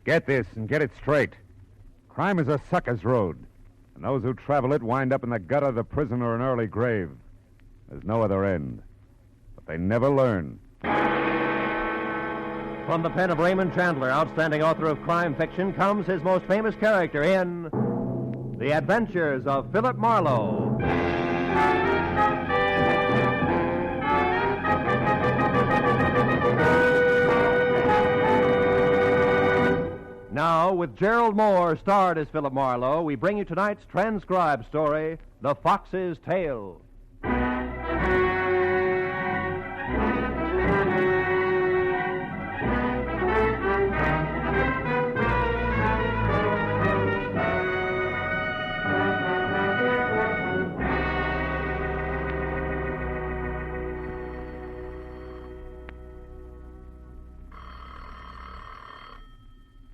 Get this and get it straight. Crime is a sucker's road, and those who travel it wind up in the gut of the prison or an early grave. There's no other end. But they never learn. From the pen of Raymond Chandler, outstanding author of crime fiction, comes his most famous character in The Adventures of Philip Marlowe. Now, with Gerald Moore starred as Philip Marlowe, we bring you tonight's transcribed story, The Fox's Tale.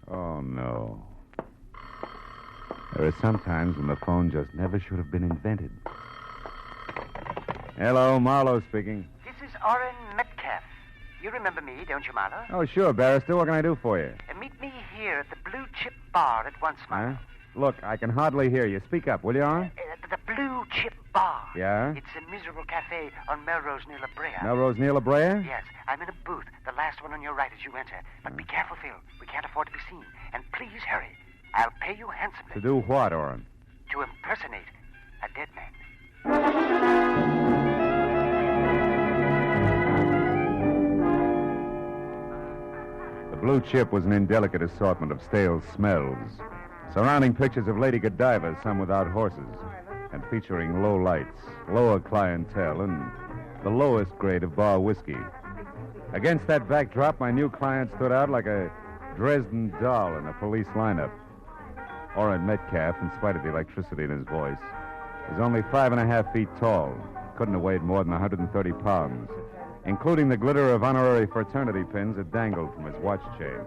Oh, no. There are some times when the phone just never should have been invented. Hello, Marlowe speaking. This is Orrin Metcalf. You remember me, don't you, Marlowe? Oh, sure, Barrister. What can I do for you? Meet me here at the Blue Chip Bar at once, Marlowe. Huh? Look, I can hardly hear you. Speak up, will you, Orrin? The Blue Chip Bar. Yeah? It's a miserable cafe on Melrose near La Brea. Melrose near La Brea? Yes, I'm in a booth, the last one on your right as you enter. But be careful, Phil. We can't afford to be seen. And please hurry. I'll pay you handsomely. To do what, Orrin? To impersonate a dead man. The Blue Chip was an indelicate assortment of stale smells, surrounding pictures of Lady Godiva, some without horses, and featuring low lights, lower clientele, and the lowest grade of bar whiskey. Against that backdrop, my new client stood out like a Dresden doll in a police lineup. Orrin Metcalf, in spite of the electricity in his voice, was only 5.5 feet tall, couldn't have weighed more than 130 pounds, including the glitter of honorary fraternity pins that dangled from his watch chain.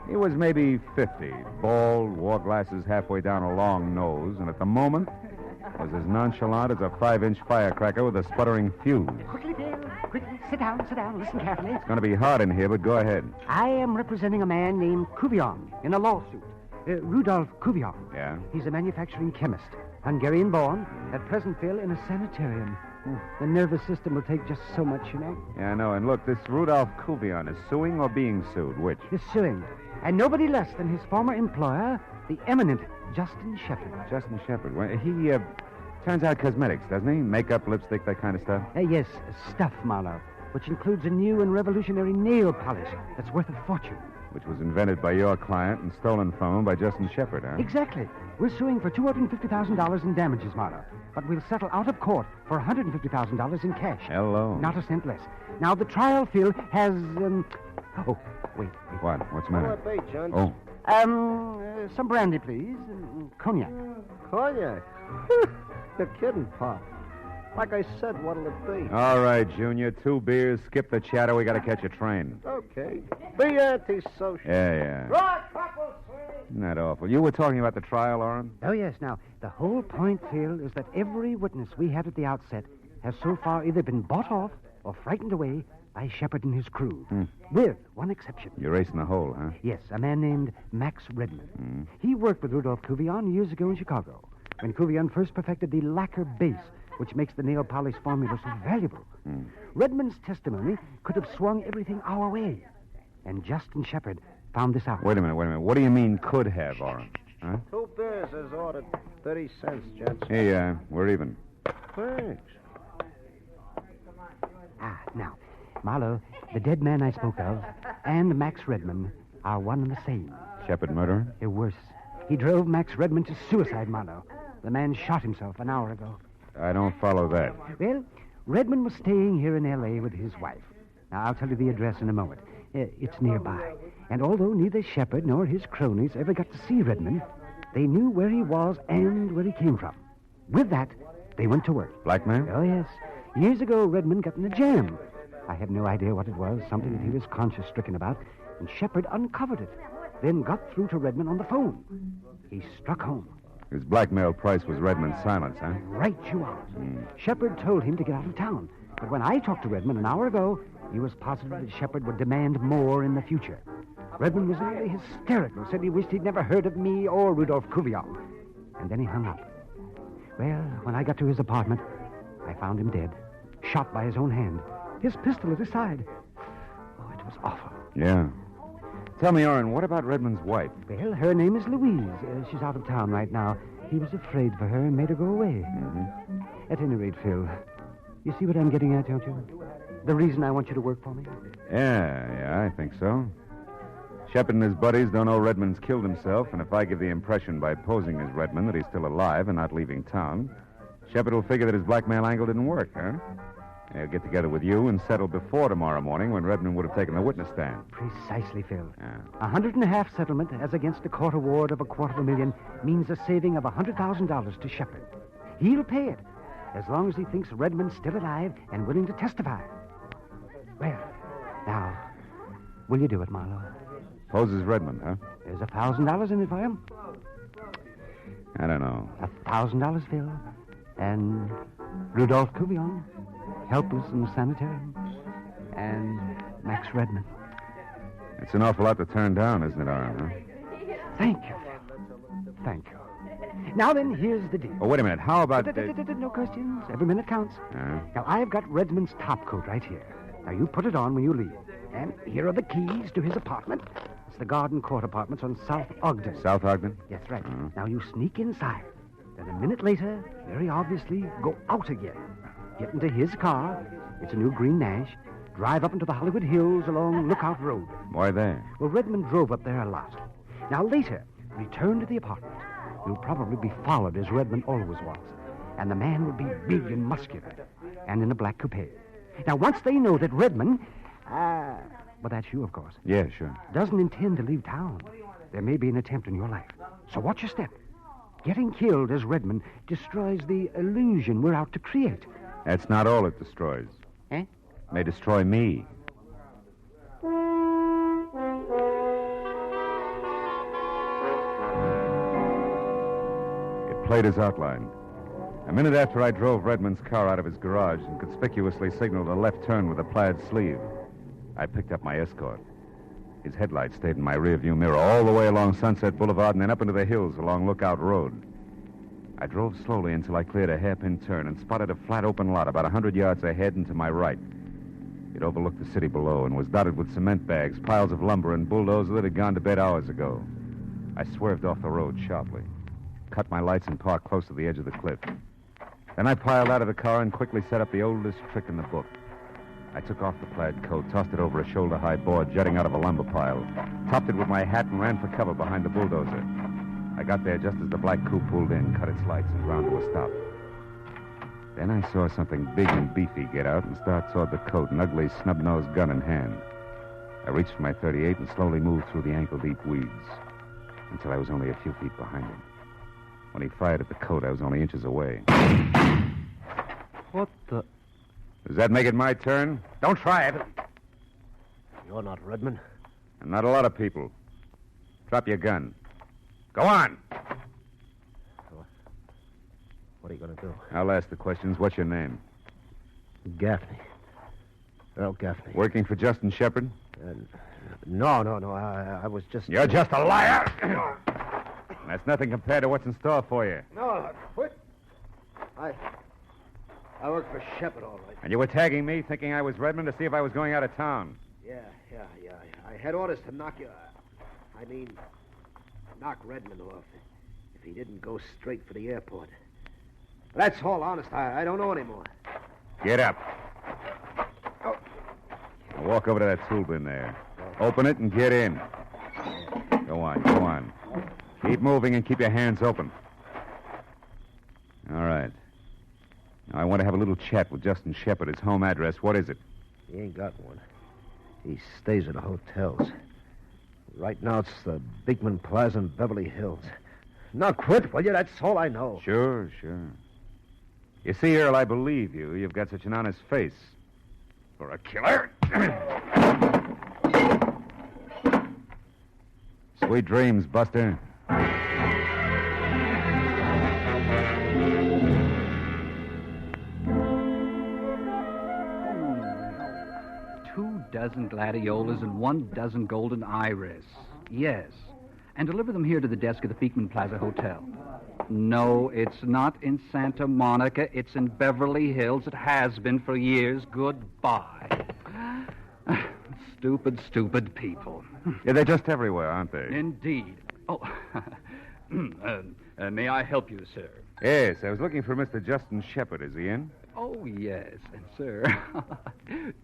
He was maybe 50, bald, wore glasses halfway down a long nose, and at the moment was as nonchalant as a 5-inch firecracker with a sputtering fuse. Quickly, Bill. Quickly. Sit down. Listen carefully. It's going to be hard in here, but go ahead. I am representing a man named Cuvion in a lawsuit. Rudolph Cuvion. Yeah? He's a manufacturing chemist, Hungarian-born, at present, Phil, in a sanitarium. The nervous system will take just so much, you know. Yeah, I know. And look, this Rudolph Cuvion is suing or being sued? Which? He's suing. And nobody less than his former employer, the eminent Justin Shepard. Justin Shepard. Well, he turns out cosmetics, doesn't he? Makeup, lipstick, that kind of stuff? Yes, stuff, Marlowe, which includes a new and revolutionary nail polish that's worth a fortune. Which was invented by your client and stolen from him by Justin Shepard, huh? Exactly. We're suing for $250,000 in damages, Marlowe. But we'll settle out of court for $150,000 in cash. Hello. Not a cent less. Now, the trial, Phil, has, Oh, wait. What? What's the matter? What'll it be, John? Oh. Some brandy, please. Cognac. Cognac? You're kidding, Pop. Like I said, what'll it be? All right, Junior. 2 beers. Skip the chatter. We got to catch a train. Okay. Be antisocial. Yeah. Right, couple, sir. Isn't that awful? You were talking about the trial, Orrin? Oh, yes. Now, the whole point, Phil, is that every witness we had at the outset has so far either been bought off or frightened away by Shepard and his crew. With one exception. You're racing the hole, huh? Yes, a man named Max Redmond. He worked with Rudolph Cuvion years ago in Chicago, when Cuvion first perfected the lacquer base, which makes the nail polish formula so valuable. Redmond's testimony could have swung everything our way. And Justin Shepard found this out. Wait a minute. What do you mean could have, Orrin? Huh? 2 beers is ordered. 30 cents, gents. Hey, we're even. Thanks. Now, Marlowe, the dead man I spoke of, and Max Redmond are one and the same. Shepard murderer? Worse. He drove Max Redmond to suicide, Marlowe. The man shot himself an hour ago. I don't follow that. Well, Redmond was staying here in L.A. with his wife. Now, I'll tell you the address in a moment. It's nearby. And although neither Shepard nor his cronies ever got to see Redmond, they knew where he was and where he came from. With that, they went to work. Blackmail? Oh, yes. Years ago, Redmond got in a jam. I have no idea what it was, something that he was conscience-stricken about, and Shepard uncovered it, then got through to Redmond on the phone. He struck home. His blackmail price was Redmond's silence, huh? Right you are. Shepard told him to get out of town, but when I talked to Redmond an hour ago, he was positive that Shepard would demand more in the future. Redmond was nearly hysterical, said he wished he'd never heard of me or Rudolph Cuvion. And then he hung up. Well, when I got to his apartment, I found him dead, shot by his own hand, his pistol at his side. Oh, it was awful. Yeah. Tell me, Orrin, what about Redmond's wife? Well, her name is Louise. She's out of town right now. He was afraid for her and made her go away. Mm-hmm. At any rate, Phil, you see what I'm getting at, don't you? The reason I want you to work for me? Yeah, I think so. Shepard and his buddies don't know Redmond's killed himself, and if I give the impression by posing as Redmond that he's still alive and not leaving town, Shepard will figure that his blackmail angle didn't work, huh? He'll get together with you and settle before tomorrow morning when Redmond would have taken the witness stand. Precisely, Phil. Yeah. $150,000 settlement as against a court award of $250,000 means a saving of $100,000 to Shepard. He'll pay it as long as he thinks Redmond's still alive and willing to testify. Well, now, will you do it, Marlowe? Pose as Redmond, huh? There's $1,000 in it for him. I don't know. $1,000, Phil. And Rudolph Cuvion, helpless in the sanitarium. And Max Redmond. It's an awful lot to turn down, isn't it, Orrin, huh? Thank you, Phil. Thank you. Now then, here's the deal. Oh, wait a minute. How about... No questions. Every minute counts. Yeah. Now, I've got Redmond's top coat right here. Now, you put it on when you leave. And here are the keys to his apartment. It's the Garden Court Apartments on South Ogden. South Ogden? That's right. Uh-huh. Now, you sneak inside. Then a minute later, very obviously, go out again. Get into his car. It's a new green Nash. Drive up into the Hollywood Hills along Lookout Road. Why there? Well, Redmond drove up there a lot. Now, later, return to the apartment. You'll probably be followed as Redmond always was. And the man will be big and muscular. And in a black coupe. Now, once they know that Redmond... well, that's you, of course. Yeah, sure. Doesn't intend to leave town. There may be an attempt in your life. So watch your step. Getting killed as Redmond destroys the illusion we're out to create. That's not all it destroys. Eh? It may destroy me. It played as outlined. A minute after I drove Redmond's car out of his garage and conspicuously signaled a left turn with a plaid sleeve, I picked up my escort. His headlights stayed in my rearview mirror all the way along Sunset Boulevard and then up into the hills along Lookout Road. I drove slowly until I cleared a hairpin turn and spotted a flat open lot about 100 yards ahead and to my right. It overlooked the city below and was dotted with cement bags, piles of lumber, and bulldozers that had gone to bed hours ago. I swerved off the road sharply, cut my lights, and parked close to the edge of the cliff. Then I piled out of the car and quickly set up the oldest trick in the book. I took off the plaid coat, tossed it over a shoulder-high board jutting out of a lumber pile, topped it with my hat, and ran for cover behind the bulldozer. I got there just as the black coupe pulled in, cut its lights, and ground to a stop. Then I saw something big and beefy get out and start toward the coat, an ugly, snub-nosed gun in hand. I reached for my .38 and slowly moved through the ankle-deep weeds until I was only a few feet behind him. When he fired at the coat, I was only inches away. What the... Does that make it my turn? Don't try it. You're not Redmond. And not a lot of people. Drop your gun. Go on. What are you going to do? I'll ask the questions. What's your name? Gaffney. Earl Gaffney. Working for Justin Shepard? No. I was just... You're just a liar. That's nothing compared to what's in store for you. No, quit. I work for Shepard, all right. And you were tagging me, thinking I was Redmond to see if I was going out of town. Yeah. I had orders to knock you... knock Redmond off if he didn't go straight for the airport. That's all, honest. I don't know anymore. Get up. Oh. Now walk over to that tool bin there. Open it and get in. Go on. Keep moving and keep your hands open. All right. Now, I want to have a little chat with Justin Shepard. His home address, what is it? He ain't got one. He stays at the hotels. Right now, it's the Beekman Plaza in Beverly Hills. Now, quit, will you? That's all I know. Sure. You see, Earl, I believe you. You've got such an honest face. For a killer. Sweet dreams, Buster. dozen gladiolas and 1 dozen golden iris. Yes. And deliver them here to the desk of the Beekman Plaza Hotel. No, it's not in Santa Monica. It's in Beverly Hills. It has been for years. Goodbye. Stupid, stupid people. Yeah, they're just everywhere, aren't they? Indeed. Oh, may I help you, sir? Yes, I was looking for Mr. Justin Shepard. Is he in? Oh, yes, and sir,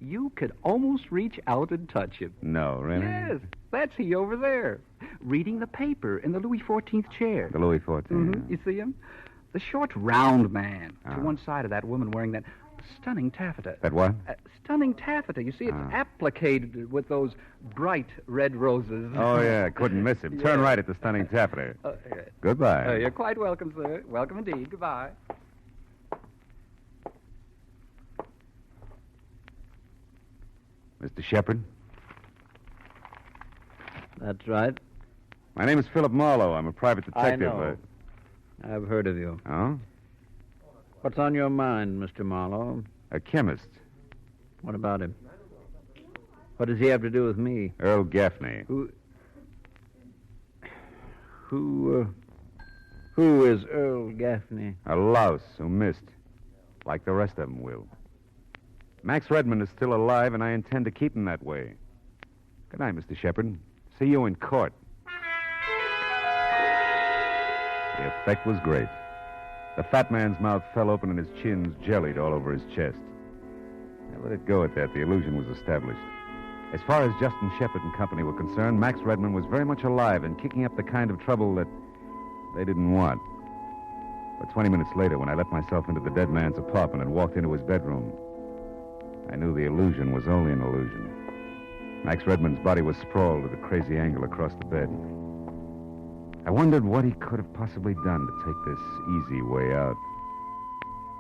you could almost reach out and touch him. No, really? Yes, that's he over there, reading the paper in the Louis XIV chair. The Louis XIV. Mm-hmm. You see him? The short, round man to Ah. one side of that woman wearing that stunning taffeta. That what? Stunning taffeta. You see, it's applicated with those bright red roses. Oh, yeah, couldn't miss him. Turn Yeah. right at the stunning taffeta. Yeah. Goodbye. You're quite welcome, sir. Welcome indeed. Goodbye. Mr. Shepard? That's right. My name is Philip Marlowe. I'm a private detective. I know. I've heard of you. Oh? What's on your mind, Mr. Marlowe? A chemist. What about him? What does he have to do with me? Earl Gaffney. Who is Earl Gaffney? A louse who missed. Like the rest of them will. Max Redmond is still alive, and I intend to keep him that way. Good night, Mr. Shepard. See you in court. The effect was great. The fat man's mouth fell open and his chins jellied all over his chest. I let it go at that. The illusion was established. As far as Justin Shepard and company were concerned, Max Redmond was very much alive and kicking up the kind of trouble that they didn't want. But 20 minutes later, when I let myself into the dead man's apartment and walked into his bedroom, I knew the illusion was only an illusion. Max Redmond's body was sprawled at a crazy angle across the bed. I wondered what he could have possibly done to take this easy way out.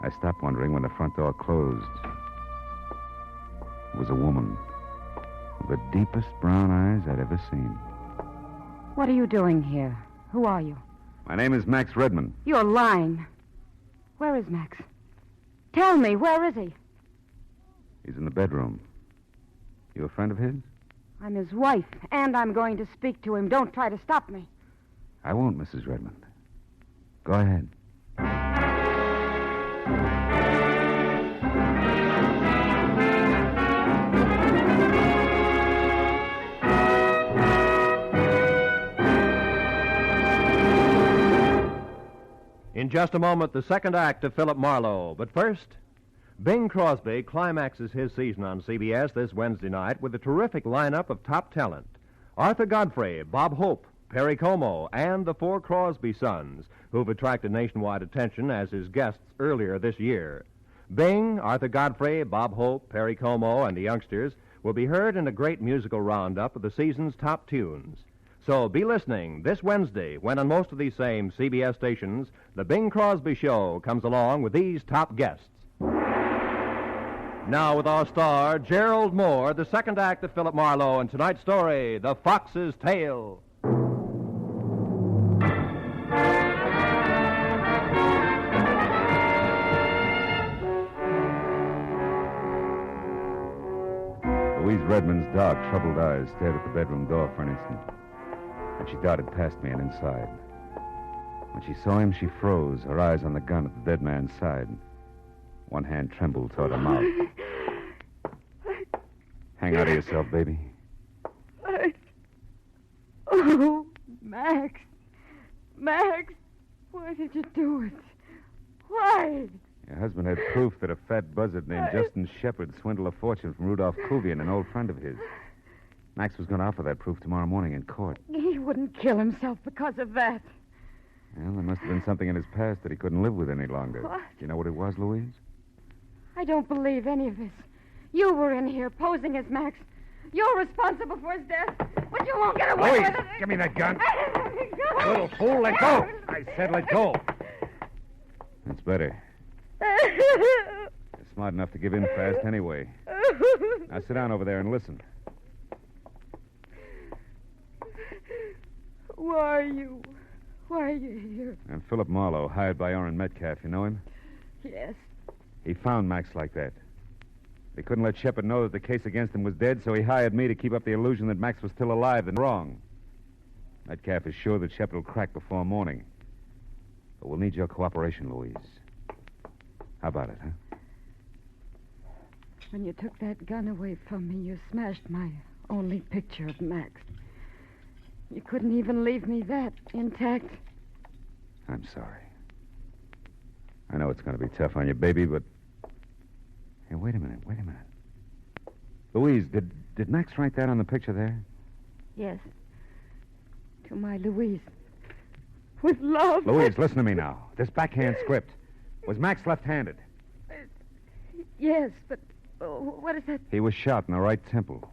I stopped wondering when the front door closed. It was a woman with the deepest brown eyes I'd ever seen. What are you doing here? Who are you? My name is Max Redmond. You're lying. Where is Max? Tell me, where is he? He's in the bedroom. You a friend of his? I'm his wife, and I'm going to speak to him. Don't try to stop me. I won't, Mrs. Redmond. Go ahead. In just a moment, the second act of Philip Marlowe. But first, Bing Crosby climaxes his season on CBS this Wednesday night with a terrific lineup of top talent. Arthur Godfrey, Bob Hope, Perry Como, and the 4 Crosby sons, who've attracted nationwide attention as his guests earlier this year. Bing, Arthur Godfrey, Bob Hope, Perry Como, and the youngsters will be heard in a great musical roundup of the season's top tunes. So be listening this Wednesday when on most of these same CBS stations, the Bing Crosby Show comes along with these top guests. Now with our star, Gerald Moore, the second act of Philip Marlowe, and tonight's story, The Fox's Tale. Louise Redmond's dark, troubled eyes stared at the bedroom door for an instant. And she darted past me and inside. When she saw him, she froze, her eyes on the gun at the dead man's side. One hand trembled toward her mouth. Hang out of yourself, baby. Oh, Max. Max, why did you do it? Why? Your husband had proof that a fat buzzard named Justin Shepard swindled a fortune from Rudolph Kuvian, an old friend of his. Max was going to offer that proof tomorrow morning in court. He wouldn't kill himself because of that. Well, there must have been something in his past that he couldn't live with any longer. What? Do you know what it was, Louise? I don't believe any of this. You were in here posing as Max. You're responsible for his death, but you won't get away with it. Give me that gun. Go. Little fool, let go. I said let go. That's better. You're smart enough to give in fast anyway. Now sit down over there and listen. Who are you? Why are you here? I'm Philip Marlowe, hired by Orrin Metcalf. You know him? Yes. He found Max like that. He couldn't let Shepard know that the case against him was dead, so he hired me to keep up the illusion that Max was still alive and wrong. Metcalf is sure that Shepard will crack before morning. But we'll need your cooperation, Louise. How about it, huh? When you took that gun away from me, you smashed my only picture of Max. You couldn't even leave me that intact. I'm sorry. I know it's going to be tough on you, baby, but... Hey, wait a minute. Louise, did Max write that on the picture there? Yes. To my Louise. With love. Louise, listen to me now. This backhand script. Was Max left-handed? Yes, but what is that? He was shot in the right temple.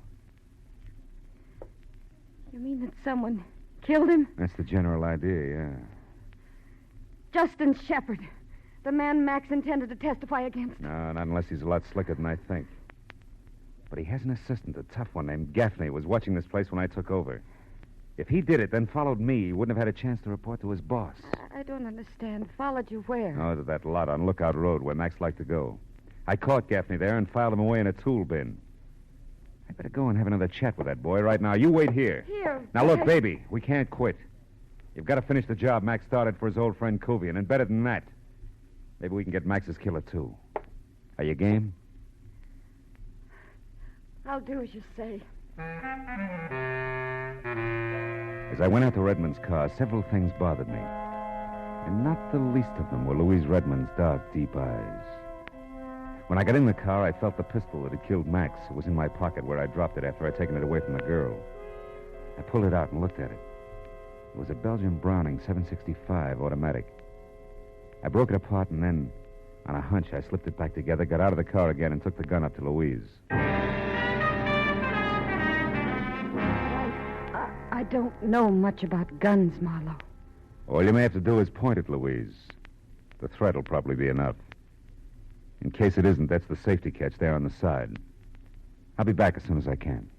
You mean that someone killed him? That's the general idea, yeah. Justin Shepard. The man Max intended to testify against. No, not unless he's a lot slicker than I think. But he has an assistant, a tough one named Gaffney, who was watching this place when I took over. If he did it, then followed me, he wouldn't have had a chance to report to his boss. I don't understand. Followed you where? Oh, to that lot on Lookout Road where Max liked to go. I caught Gaffney there and filed him away in a tool bin. I better go and have another chat with that boy right now. You wait here. Here. Now, look, baby, we can't quit. You've got to finish the job Max started for his old friend Kuvian, and better than that, maybe we can get Max's killer, too. Are you game? I'll do as you say. As I went out to Redmond's car, several things bothered me. And not the least of them were Louise Redmond's dark, deep eyes. When I got in the car, I felt the pistol that had killed Max. It was in my pocket where I dropped it after I'd taken it away from the girl. I pulled it out and looked at it. It was a Belgian Browning 765 automatic. I broke it apart and then, on a hunch, I slipped it back together, got out of the car again, and took the gun up to Louise. I don't know much about guns, Marlowe. All you may have to do is point it, Louise. The threat will probably be enough. In case it isn't, that's the safety catch there on the side. I'll be back as soon as I can.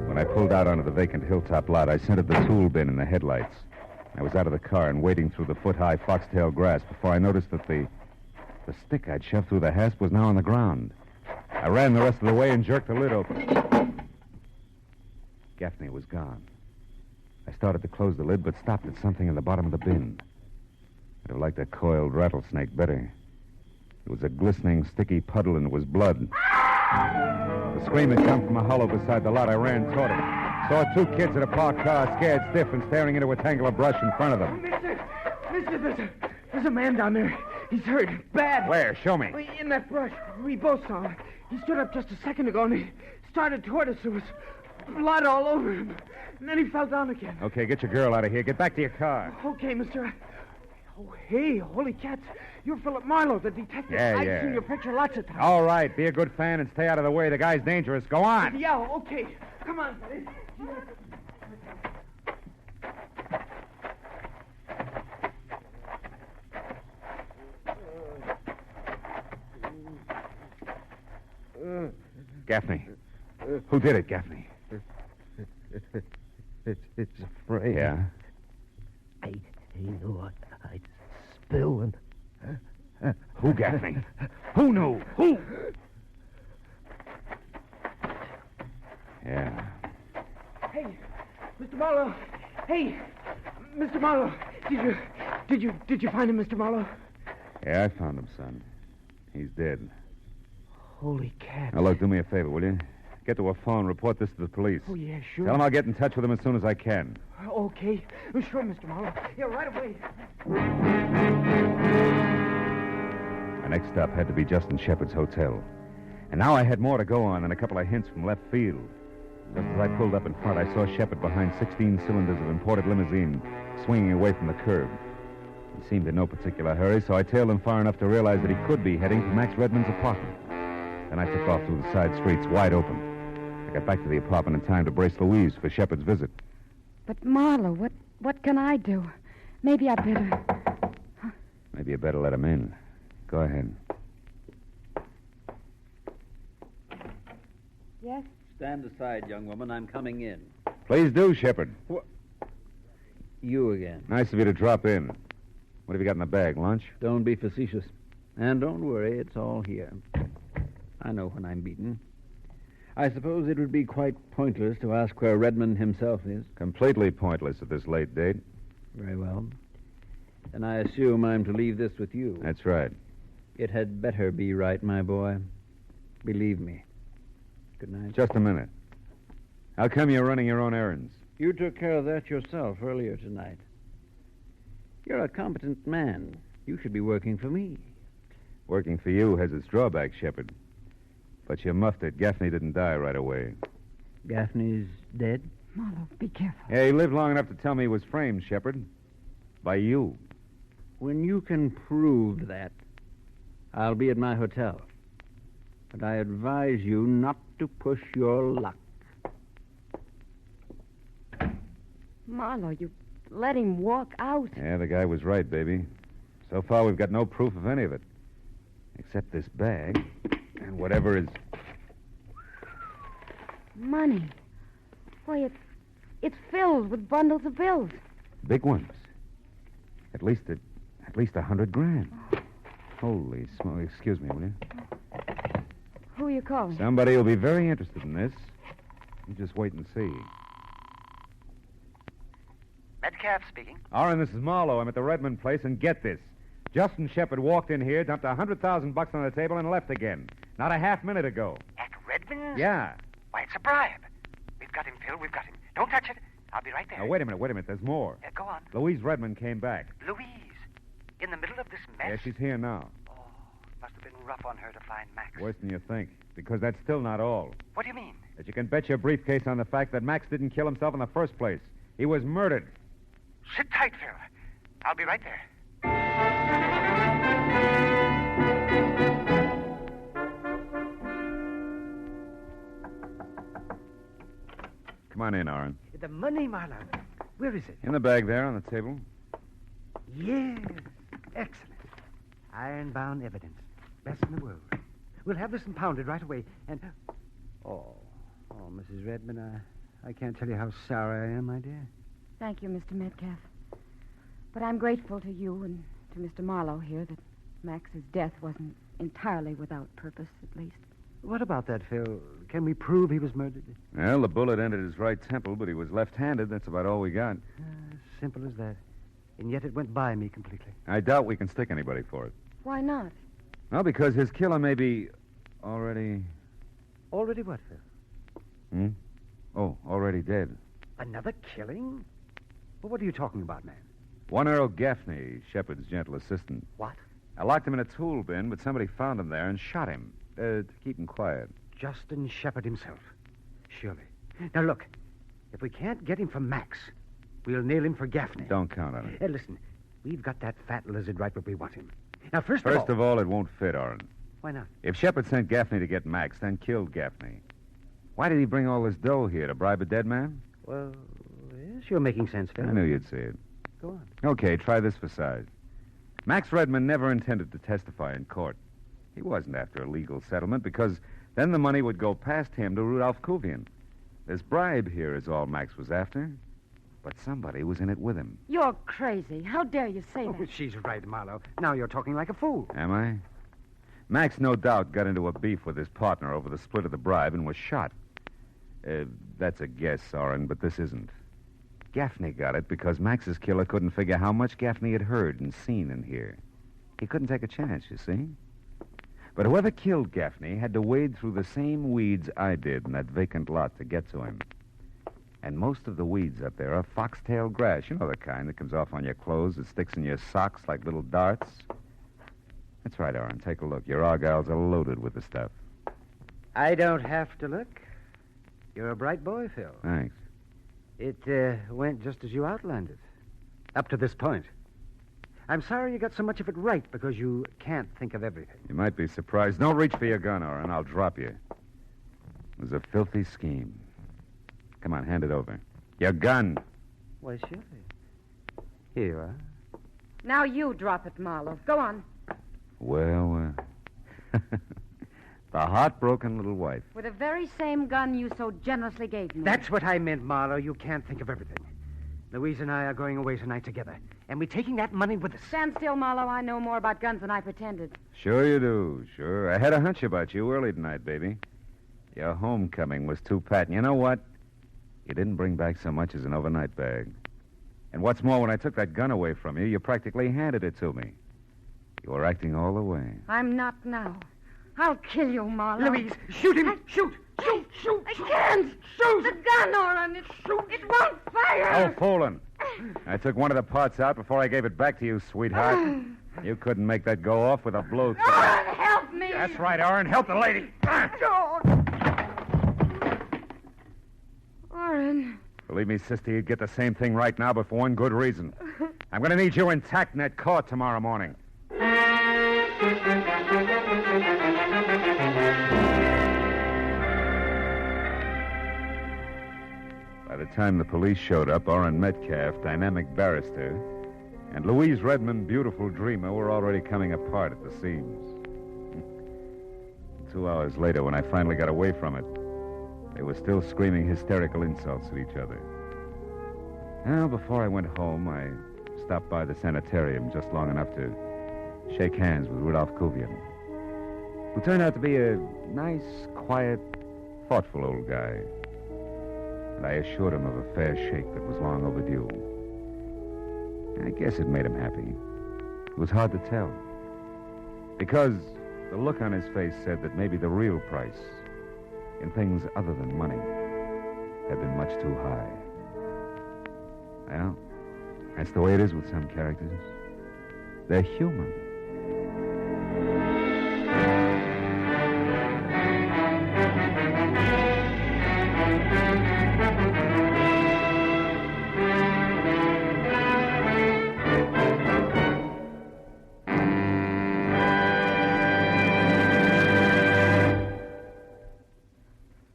When I pulled out onto the vacant hilltop lot, I scented the tool bin in the headlights. I was out of the car and wading through the foot-high foxtail grass before I noticed that the stick I'd shoved through the hasp was now on the ground. I ran the rest of the way and jerked the lid open. Gaffney was gone. I started to close the lid, but stopped at something in the bottom of the bin. I'd have liked a coiled rattlesnake better. It was a glistening, sticky puddle, and it was blood. The scream had come from a hollow beside the lot. I ran toward it. Saw two kids in a parked car, scared stiff and staring into a tangle of brush in front of them. Mister, there's a man down there. He's hurt. Bad. Where? Show me. In that brush. We both saw him. He stood up just a second ago, and he started toward us. There was blood all over him. And then he fell down again. Okay, get your girl out of here. Get back to your car. Okay, mister. Oh, hey, holy cats. You're Philip Marlowe, the detective. Yeah. I've seen your picture lots of times. All right, be a good fan and stay out of the way. The guy's dangerous. Go on. Yeah, okay. Come on, buddy. Gaffney. Who did it, Gaffney? It's a frame. Yeah? I knew I'd spill and... Who, Gaffney? Who knew? Who? Yeah. Hey, Mr. Marlowe. Hey, Mr. Marlowe. Did you find him, Mr. Marlowe? Yeah, I found him, son. He's dead. Holy cat. Now, look, do me a favor, will you? Get to a phone, report this to the police. Oh, yeah, sure. Tell them I'll get in touch with them as soon as I can. Okay. Sure, Mr. Marlowe. Yeah, right away. My next stop had to be Justin Shepard's hotel. And now I had more to go on than a couple of hints from left field. Just as I pulled up in front, I saw Shepard behind 16 cylinders of imported limousine, swinging away from the curb. He seemed in no particular hurry, so I tailed him far enough to realize that he could be heading for Max Redmond's apartment. Then I took off through the side streets, wide open. I got back to the apartment in time to brace Louise for Shepard's visit. But, Marlowe, what can I do? Maybe I better... Maybe you better let him in. Go ahead. Yes? Stand aside, young woman. I'm coming in. Please do, Shepard. You again. Nice of you to drop in. What have you got in the bag? Lunch? Don't be facetious. And don't worry, it's all here. I know when I'm beaten. I suppose it would be quite pointless to ask where Redmond himself is. Completely pointless at this late date. Very well. Then I assume I'm to leave this with you. That's right. It had better be right, my boy. Believe me. Good night. Just a minute. How come you're running your own errands? You took care of that yourself earlier tonight. You're a competent man. You should be working for me. Working for you has its drawbacks, Shepard. But you muffed it. Gaffney didn't die right away. Gaffney's dead? Marlowe, be careful. Yeah, he lived long enough to tell me he was framed, Shepard. By you. When you can prove that, I'll be at my hotel. But I advise you not to push your luck. Marlowe, you let him walk out. Yeah, the guy was right, baby. So far, we've got no proof of any of it. Except this bag and whatever is... Money. Why, it's filled with bundles of bills. Big ones. At least $100,000. Holy smoke. Excuse me, will you? Who are you calling? Somebody will be very interested in this. You just wait and see. Metcalf speaking. Oren, this is Marlowe. I'm at the Redmond place, and get this. Justin Shepard walked in here, dumped $100,000 on the table, and left again. Not a half minute ago. At Redmond's? Yeah. Why, it's a bribe. We've got him, Phil. We've got him. Don't touch it. I'll be right there. Now, wait a minute. There's more. Go on. Louise Redmond came back. Louise. In the middle of this mess? Yeah, she's here now. Oh, must have been rough on her to find Max. Worse than you think. Because that's still not all. What do you mean? That you can bet your briefcase on the fact that Max didn't kill himself in the first place. He was murdered. Sit tight, Phil. I'll be right there. Come on in, Oren. The money, Marlowe. Where is it? In the bag there on the table. Yes. Excellent. Iron-bound evidence. Best in the world. We'll have this impounded right away, and... Oh, Mrs. Redmond, I can't tell you how sorry I am, my dear. Thank you, Mr. Metcalf. But I'm grateful to you and to Mr. Marlowe here that Max's death wasn't entirely without purpose, at least. What about that, Phil? Can we prove he was murdered? Well, the bullet entered his right temple, but he was left-handed. That's about all we got. Simple as that. And yet it went by me completely. I doubt we can stick anybody for it. Why not? Well, because his killer may be already... Already what, Phil? Oh, already dead. Another killing? Well, what are you talking about, man? One Earl Gaffney, Shepard's gentle assistant. What? I locked him in a tool bin, but somebody found him there and shot him. To keep him quiet. Justin Shepard himself. Surely. Now, look. If we can't get him for Max, we'll nail him for Gaffney. Don't count on it. Listen, we've got that fat lizard right where we want him. Now, First of all, it won't fit, Oren. Why not? If Shepard sent Gaffney to get Max, then killed Gaffney, why did he bring all this dough here? To bribe a dead man? Well, yes, you're making sense, Phil. I knew you'd see it. Go on. Okay, try this for size. Max Redmond never intended to testify in court. He wasn't after a legal settlement because then the money would go past him to Rudolph Kuvian. This bribe here is all Max was after. But somebody was in it with him. You're crazy. How dare you say that? She's right, Marlowe. Now you're talking like a fool. Am I? Max, no doubt, got into a beef with his partner over the split of the bribe and was shot. That's a guess, Oren, but this isn't. Gaffney got it because Max's killer couldn't figure how much Gaffney had heard and seen in here. He couldn't take a chance, you see? But whoever killed Gaffney had to wade through the same weeds I did in that vacant lot to get to him. And most of the weeds up there are foxtail grass. You know the kind that comes off on your clothes, that sticks in your socks like little darts? That's right, Oren. Take a look. Your argyles are loaded with the stuff. I don't have to look. You're a bright boy, Phil. Thanks. It went just as you outlined it. Up to this point. I'm sorry you got so much of it right because you can't think of everything. You might be surprised. Don't reach for your gun, Oren. I'll drop you. It was a filthy scheme. Come on, hand it over. Your gun. Why, surely. Here you are. Now you drop it, Marlowe. Go on. Well, the heartbroken little wife. With the very same gun you so generously gave me. That's what I meant, Marlowe. You can't think of everything. Louise and I are going away tonight together. and we're taking that money with us. Stand still, Marlowe. I know more about guns than I pretended. Sure you do, sure. I had a hunch about you early tonight, baby. Your homecoming was too pat, and you know what? You didn't bring back so much as an overnight bag. And what's more, when I took that gun away from you, you practically handed it to me. You were acting all the way. I'm not now. I'll kill you, Marlowe. Louise, shoot him! Shoot! I can't. Shoot! The gun, Oren. It won't fire. Oh, fooling. I took one of the parts out before I gave it back to you, sweetheart. You couldn't make that go off with a blow. Oren, help me. That's right, Oren. Help the lady. Oren. Believe me, sister, you'd get the same thing right now, but for one good reason. I'm going to need you intact in that court tomorrow morning. By the time the police showed up, Orrin Metcalf, dynamic barrister, and Louise Redmond, beautiful dreamer, were already coming apart at the seams. 2 hours later, when I finally got away from it, they were still screaming hysterical insults at each other. Now, before I went home, I stopped by the sanitarium just long enough to shake hands with Rudolph Kuvian, who turned out to be a nice, quiet, thoughtful old guy. And I assured him of a fair shake that was long overdue. I guess it made him happy. It was hard to tell, because the look on his face said that maybe the real price in things other than money had been much too high. Well, that's the way it is with some characters. They're human.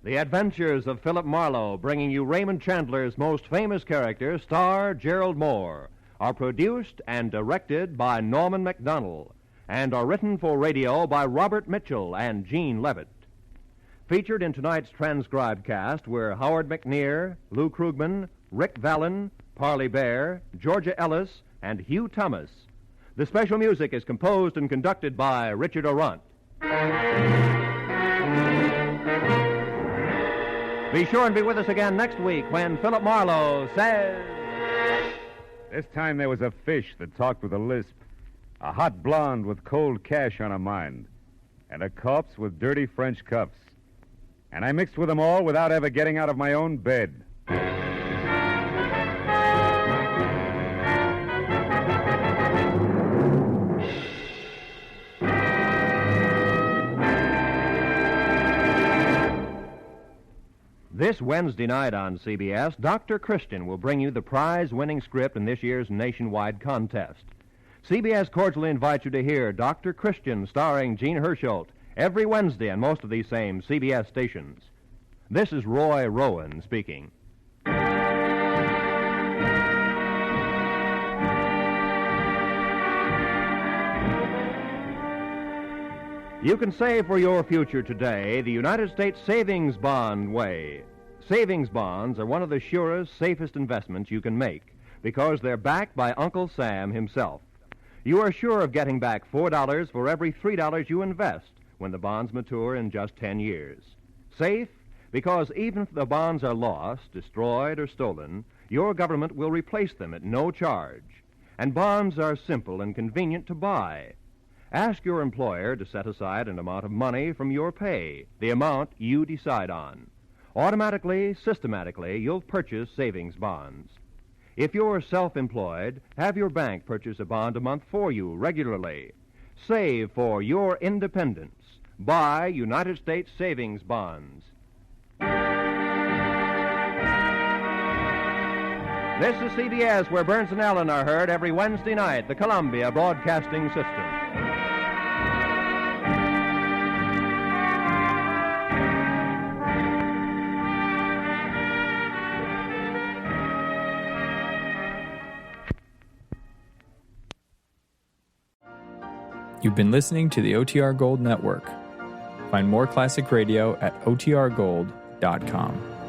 The Adventures of Philip Marlowe, bringing you Raymond Chandler's most famous character, star Gerald Moore, are produced and directed by Norman MacDonald and are written for radio by Robert Mitchell and Gene Levitt. Featured in tonight's transcribed cast were Howard McNear, Lou Krugman, Rick Vallon, Parley Bear, Georgia Ellis, and Hugh Thomas. The special music is composed and conducted by Richard Orant. Be sure and be with us again next week when Philip Marlowe says... This time there was a fish that talked with a lisp, a hot blonde with cold cash on her mind, and a corpse with dirty French cuffs. And I mixed with them all without ever getting out of my own bed. This Wednesday night on CBS, Dr. Christian will bring you the prize-winning script in this year's nationwide contest. CBS cordially invites you to hear Dr. Christian starring Gene Hersholt every Wednesday on most of these same CBS stations. This is Roy Rowan speaking. You can save for your future today the United States Savings Bond way. Savings bonds are one of the surest, safest investments you can make because they're backed by Uncle Sam himself. You are sure of getting back $4 for every $3 you invest when the bonds mature in just 10 years. Safe because even if the bonds are lost, destroyed, or stolen, your government will replace them at no charge. And bonds are simple and convenient to buy. Ask your employer to set aside an amount of money from your pay, the amount you decide on. Automatically, systematically, you'll purchase savings bonds. If you're self-employed, have your bank purchase a bond a month for you regularly. Save for your independence. Buy United States savings bonds. This is CBS, where Burns and Allen are heard every Wednesday night, the Columbia Broadcasting System. You've been listening to the OTR Gold Network. Find more classic radio at otrgold.com.